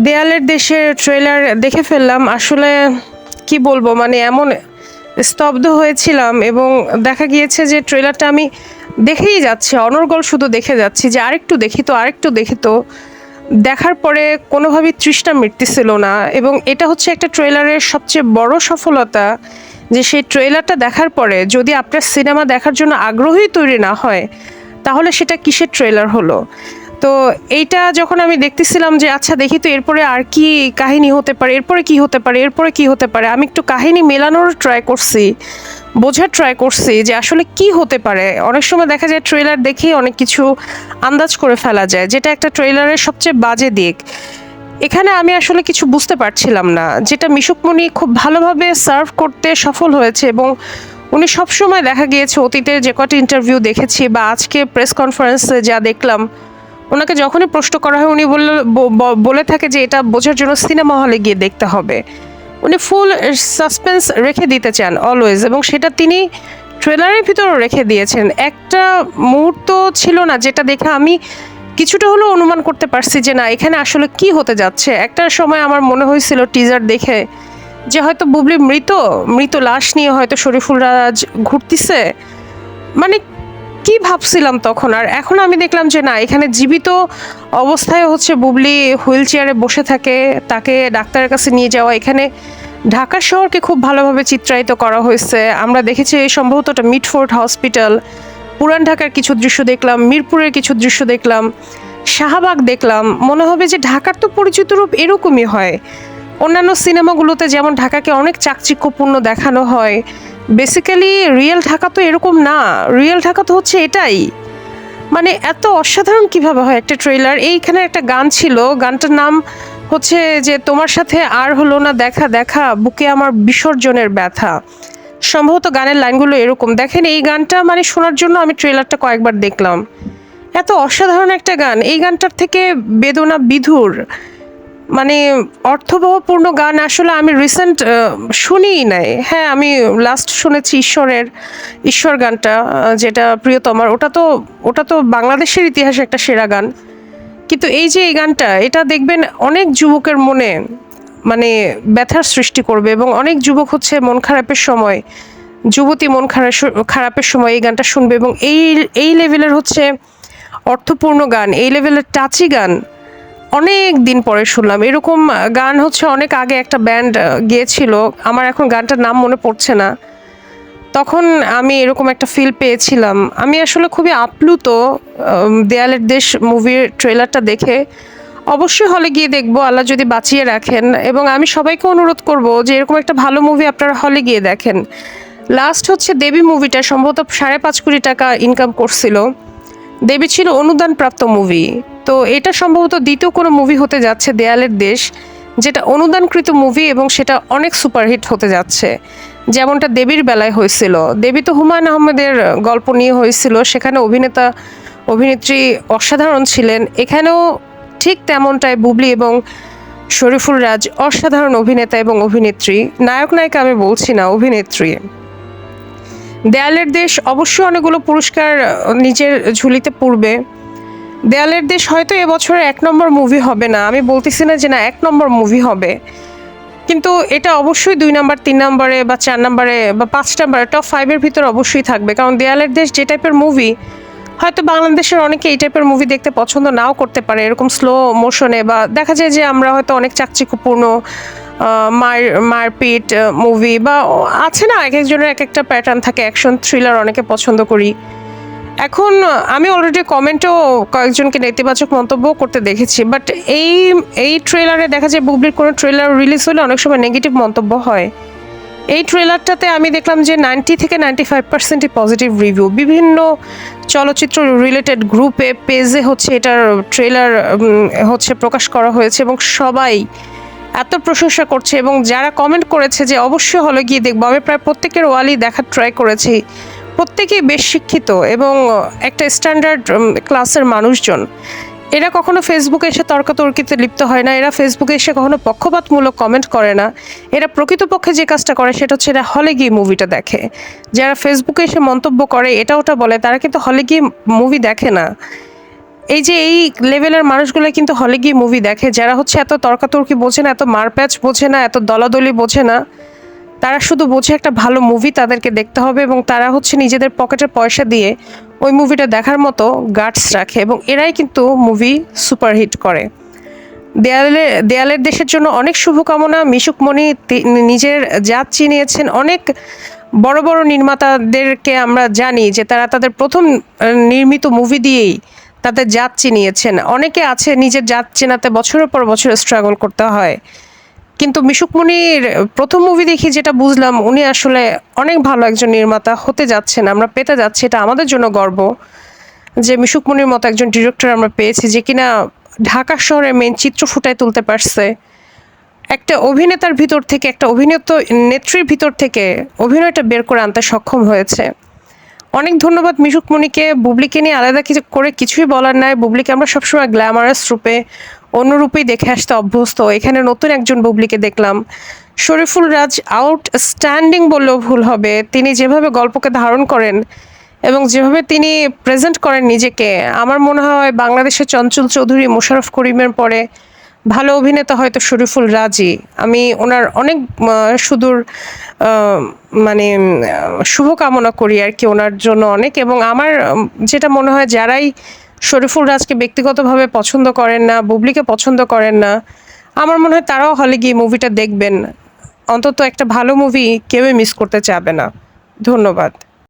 দেয়ালের দেশের ট্রেলার দেখে ফেললাম। আসলে কি বলবো, মানে এমন স্তব্ধ হয়েছিলাম এবং দেখা গিয়েছে যে ট্রেলারটা আমি দেখেই যাচ্ছি, অনর্গল শুধু দেখে যাচ্ছি যে আরেকটু দেখি তো, আরেকটু দেখি তো। দেখার পরে কোনোভাবেই তৃষ্ণা মিটতেছিল না, এবং এটা হচ্ছে একটা ট্রেলারের সবচেয়ে বড় সফলতা যে সেই ট্রেলারটা দেখার পরে যদি আপনার সিনেমা দেখার জন্য আগ্রহী তৈরি না হয়, তাহলে সেটা কিসের ট্রেলার হলো? তো এইটা যখন আমি দেখতেছিলাম যে আচ্ছা দেখি তো এরপরে আর কি কাহিনী হতে পারে, এরপরে কি হতে পারে, এরপরে কি হতে পারে, আমি একটু কাহিনী মেলানোর ট্রাই করছি, বোঝার ট্রাই করছি যে আসলে কি হতে পারে। অনেক সময় দেখা যায় ট্রেলার দেখেই অনেক কিছু আন্দাজ করে ফেলা যায়, যেটা একটা ট্রেলারের সবচেয়ে বাজে দিক। এখানে আমি আসলে কিছু বুঝতে পারছিলাম না, যেটা মিশুকমণি খুব ভালোভাবে সার্ভ করতে সফল হয়েছে। এবং উনি সবসময় দেখা গিয়েছে অতীতের যে কটি ইন্টারভিউ দেখেছি বা আজকে প্রেস কনফারেন্সে যা দেখলাম, ওনাকে যখনই প্রশ্ন করা হয় উনি বলে থাকে যে এটা বোঝার জন্য সিনেমা হলে গিয়ে দেখতে হবে। উনি ফুল সাসপেন্স রেখে দিতে চান অলওয়েজ, এবং সেটা তিনি ট্রেলারের ভিতরেও রেখে দিয়েছেন। একটা মুহূর্ত ছিল না যেটা দেখে আমি কিছুটা হলেও অনুমান করতে পারছি যে না এখানে আসলে কি হতে যাচ্ছে। একটা সময় আমার মনে হয়েছিল টিজার দেখে যে হয়তো বুবলি মৃত মৃত লাশ নিয়ে হয়তো শরীফুল রাজ ঘুরতিছে, মানে কি ভাবছিলাম তখন। আর এখন আমি দেখলাম যে না, এখানে জীবিত অবস্থায় হচ্ছে বুবলি হুইল চেয়ারে বসে থাকে, তাকে ডাক্তারের কাছে নিয়ে যাওয়া। এখানে ঢাকা শহরকে খুব ভালোভাবে চিত্রায়িত করা হয়েছে। আমরা দেখেছি সম্ভবত এটা মিটফোর্ড হসপিটাল, পুরান ঢাকার কিছু দৃশ্য দেখলাম, মিরপুরের কিছু দৃশ্য দেখলাম, শাহবাগ দেখলাম। মনে হবে যে ঢাকার তো পরিচিত রূপ এরকমই হয়। অন্যান্য সিনেমাগুলোতে যেমন ঢাকাকে অনেক চাকচিক্যপূর্ণ দেখানো হয়, বেসিক্যালি রিয়েল ঢাকা তো এরকম না। রিয়েল ঢাকা তো হচ্ছে এটাই। মানে এত অসাধারণ কিভাবে হয় একটা ট্রেলার। এইখানে একটা গান ছিল, গানটার নাম হচ্ছে যে তোমার সাথে আর হলো না দেখা দেখা, বুকে আমার বিসর্জনের ব্যথা। সম্ভবত গানের লাইনগুলো এরকম। দেখেন এই গানটা মানে শোনার জন্য আমি ট্রেলারটা কয়েকবার দেখলাম। এত অসাধারণ একটা গান, এই গানটার থেকে বেদনা বিধুর, মানে অর্থবহপূর্ণ গান আসলে আমি রিসেন্ট শুনিই নাই। হ্যাঁ, আমি লাস্ট শুনেছি ঈশ্বর গানটা, যেটা প্রিয়তমার। ওটা তো বাংলাদেশের ইতিহাসে একটা সেরা গান। কিন্তু এই যে এই গানটা, এটা দেখবেন অনেক যুবকের মনে মানে ব্যথার সৃষ্টি করবে, এবং অনেক যুবক হচ্ছে মন খারাপের সময়, যুবতী মন খারাপের সময় এই গানটা শুনবে। এবং এই লেভেলের হচ্ছে অর্থপূর্ণ গান, এই লেভেলের টাচি গান অনেক দিন পরে শুনলাম। এরকম গান হচ্ছে অনেক আগে একটা ব্যান্ড গেয়েছিল, আমার এখন গানটার নাম মনে পড়ছে না। তখন আমি এরকম একটা ফিল পেয়েছিলাম। আমি আসলে খুবই আপ্লুত দেয়ালের দেশ মুভির ট্রেলারটা দেখে। অবশ্যই হলে গিয়ে দেখবো আল্লাহ যদি বাঁচিয়ে রাখেন, এবং আমি সবাইকে অনুরোধ করব যে এরকম একটা ভালো মুভি আপনারা হলে গিয়ে দেখেন। লাস্ট হচ্ছে দেবী মুভিটা সম্ভবত 5.5 কোটি টাকা ইনকাম করছিল। দেবী ছিল অনুদানপ্রাপ্ত মুভি, তো এটা সম্ভবত দ্বিতীয় কোনো মুভি হতে যাচ্ছে দেয়ালের দেশ, যেটা অনুদানকৃত মুভি, এবং সেটা অনেক সুপারহিট হতে যাচ্ছে, যেমনটা দেবীর বেলায় হয়েছিল। দেবী তো হুমায়ুন আহমেদের গল্প নিয়ে হয়েছিল, সেখানে অভিনেত্রী অসাধারণ ছিলেন। এখানেও ঠিক তেমনটাই বুবলি এবং শরীফুল রাজ অসাধারণ অভিনেতা এবং অভিনেত্রী। নায়ক নায়িকা আমি বলছি না, অভিনেত্রী। দেয়ালের দেশ অবশ্যই অনেকগুলো পুরস্কার নিজের ঝুলিতে পড়বে। দেয়ালের দেশ হয়তো এবছরের 1 নম্বর মুভি হবে না, আমি বলতেছি না যে না 1 নম্বর মুভি হবে, কিন্তু এটা অবশ্যই 2 নম্বর, 3 নম্বরে বা 4 নম্বরে বা 5 নম্বরে, টপ 5-এর ভিতরে অবশ্যই থাকবে। কারণ দেয়ালের দেশ যে টাইপের মুভি, হয়তো বাংলাদেশের অনেকে এই টাইপের মুভি দেখতে পছন্দ নাও করতে পারে, এরকম স্লো মোশনে, বা দেখা যায় যে আমরা হয়তো অনেক চাকচিক্যপূর্ণ মারপিট মুভি, বা আছে না এক একজনের এক একটা প্যাটার্ন থাকে, অ্যাকশন থ্রিলার অনেকে পছন্দ করি। এখন আমি অলরেডি কমেন্টেও কয়েকজনকে নেতিবাচক মন্তব্য করতে দেখেছি, বাট এই ট্রেলারে দেখা যায় বুবলির কোনো ট্রেলার রিলিজ হলে অনেক সময় নেগেটিভ মন্তব্য হয়। এই ট্রেলারটাতে আমি দেখলাম যে 90 থেকে 95%ই পজিটিভ রিভিউ। বিভিন্ন চলচ্চিত্র রিলেটেড গ্রুপে পেজে হচ্ছে এটার ট্রেলার হচ্ছে প্রকাশ করা হয়েছে, এবং সবাই এত প্রশংসা করছে। এবং যারা কমেন্ট করেছে যে অবশ্যই হলে গিয়ে দেখবো, আমি প্রায় প্রত্যেকের ওয়ালই দেখার ট্রাই করেছি। প্রত্যেকেই বেশ শিক্ষিত এবং একটা স্ট্যান্ডার্ড ক্লাসের মানুষজন। এরা কখনো ফেসবুকে এসে তর্কাতর্কিতে লিপ্ত হয় না, এরা ফেসবুকে এসে কখনো পক্ষপাতমূলক কমেন্ট করে না। এরা প্রকৃতপক্ষে যে কাজটা করে সেটা হচ্ছে এরা হলে গিয়ে মুভিটা দেখে। যারা ফেসবুকে এসে মন্তব্য করে এটা ওটা বলে, তারা কিন্তু হলে গিয়ে মুভি দেখে না। এই যে এই লেভেলের মানুষগুলো কিন্তু হলে গিয়ে মুভি দেখে, যারা হচ্ছে এত তর্কাতর্কি বোঝে না, এত মারপ্যাচ বোঝে না, এত দলাদলি বোঝে না। তারা শুধু বোঝে একটা ভালো মুভি তাদেরকে দেখতে হবে, এবং তারা হচ্ছে নিজেদের পকেটের পয়সা দিয়ে ওই মুভিটা দেখার মতো গাটস রাখে, এবং এরাই কিন্তু মুভি সুপারহিট করে। দেয়ালের দেশের জন্য অনেক শুভকামনা। মিশুক মনি নিজের জাত চিনিয়েছেন। অনেক বড় বড় নির্মাতাদেরকে আমরা জানি যে তারা তাদের প্রথম নির্মিত মুভি দিয়েই তাদের জাত চিনিয়েছেন। অনেকে আছে নিজের জাত চেনাতে বছরের পর বছর স্ট্রাগল করতে হয়, কিন্তু মিশুক মনির প্রথম মুভি দেখি যেটা বুঝলাম, উনি আসলে অনেক ভালো একজন নির্মাতা হতে যাচ্ছেন, আমরা পেতে যাচ্ছি। এটা আমাদের জন্য গর্ব যে মিশুক মনির মতো একজন ডিরেক্টর আমরা পেয়েছি, যে কিনা ঢাকা শহরের মেইন চিত্র ফুটায় তুলতে পারছে। একটা অভিনেতার ভিতর থেকে, একটা নেত্রীর ভিতর থেকে অভিনয়টা বের করে আনতে সক্ষম হয়েছে। অনেক ধন্যবাদ মিশুক মনিকে। বুবলিকে নিয়ে আলাদা কিছু করে কিছুই বলার নাই। বুবলিকে আমরা সবসময় গ্ল্যামারাস রূপে, অন্য রূপেই দেখে আসতে অভ্যস্ত। এখানে নতুন একজন বুবলিকে দেখলাম। শরীফুল রাজ আউটস্ট্যান্ডিং বললেও ভুল হবে। তিনি যেভাবে গল্পকে ধারণ করেন এবং যেভাবে তিনি প্রেজেন্ট করেন নিজেকে, আমার মনে হয় বাংলাদেশের চঞ্চল চৌধুরী, মোশাররফ করিমের পরে ভালো অভিনেতা হয়তো শরীফুল রাজই। আমি ওনার অনেক সুদূর মানে শুভকামনা করি আর কি ওনার জন্য অনেক। এবং আমার যেটা মনে হয়, যারাই শরীফুল রাজকে ব্যক্তিগতভাবে পছন্দ করেন না, বুবলিকে পছন্দ করেন না, আমার মনে হয় তারাও হলে গিয়ে মুভিটা দেখবেন। অন্তত একটা ভালো মুভি কেউই মিস করতে চাবে না। ধন্যবাদ।